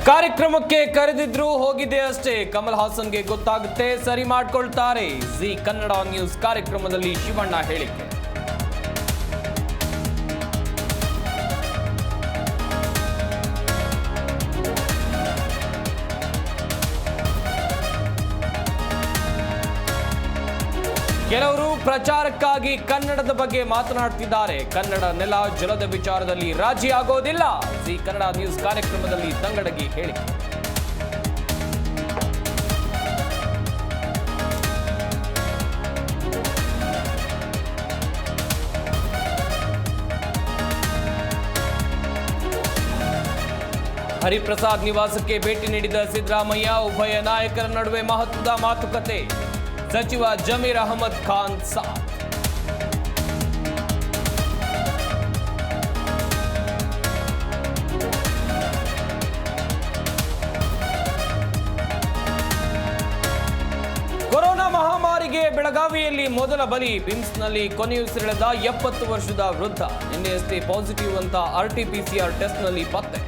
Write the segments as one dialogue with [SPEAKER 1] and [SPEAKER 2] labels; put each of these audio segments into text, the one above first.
[SPEAKER 1] ಕಾರ್ಯಕ್ರಮಕ್ಕೆ ಕರೆದಿದ್ರು ಹೋಗಿದೆ ಅಷ್ಟೇ. ಕಮಲ್ ಹಾಸನ್ಗೆ ಗೊತ್ತಾಗುತ್ತೆ, ಸರಿ ಮಾಡ್ಕೊಳ್ತಾರೆ. ಜಿ ಕನ್ನಡ ನ್ಯೂಸ್ ಕಾರ್ಯಕ್ರಮದಲ್ಲಿ ಶಿವಣ್ಣ ಹೇಳಿಕೆ. ಕೆಲವರು ಪ್ರಚಾರಕ್ಕಾಗಿ ಕನ್ನಡದ ಬಗ್ಗೆ ಮಾತನಾಡ್ತಿದ್ದಾರೆ. ಕನ್ನಡ ನೆಲ ಜಲದ ವಿಚಾರದಲ್ಲಿ ರಾಜಿ ಆಗೋದಿಲ್ಲ. ಜಿ ಕನ್ನಡ ನ್ಯೂಸ್ ಕಾರ್ಯಕ್ರಮದಲ್ಲಿ ತಂಗಡಗಿ ಹೇಳಿಕೆ. ಹರಿಪ್ರಸಾದ್ ನಿವಾಸಕ್ಕೆ ಭೇಟಿ ನೀಡಿದ ಸಿದ್ದರಾಮಯ್ಯ, ಉಭಯ ನಾಯಕರ ನಡುವೆ ಮಹತ್ವದ ಮಾತುಕತೆ. ಸಚಿವ ಜಮೀರ್ ಅಹಮದ್ ಖಾನ್ ಸಾಥ್. ಕೊರೋನಾ ಮಹಾಮಾರಿಗೆ ಬೆಳಗಾವಿಯಲ್ಲಿ ಮೊದಲ ಬಲಿ. ಬಿಮ್ಸ್ನಲ್ಲಿ ಕೊನೆಯುಸಿರೆಳೆದ 70 ವರ್ಷದ ವೃದ್ಧ. ನಿನ್ನೆಯಷ್ಟೇ ಪಾಸಿಟಿವ್ ಅಂತ RT-PCR ಟೆಸ್ಟ್ನಲ್ಲಿ ಪತ್ತೆ.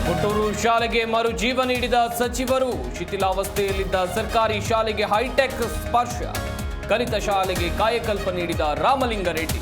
[SPEAKER 1] ಹುಟ್ಟೂರು ಶಾಲೆಗೆ ಮರು ಜೀವ ನೀಡಿದ ಸಚಿವರು. ಶಿಥಿಲಾವಸ್ಥೆಯಲ್ಲಿದ್ದ ಸರ್ಕಾರಿ ಶಾಲೆಗೆ ಹೈಟೆಕ್ ಸ್ಪರ್ಶ. ಕಲಿತ ಶಾಲೆಗೆ ಕಾಯಕಲ್ಪ ನೀಡಿದ ರಾಮಲಿಂಗಾರೆಡ್ಡಿ.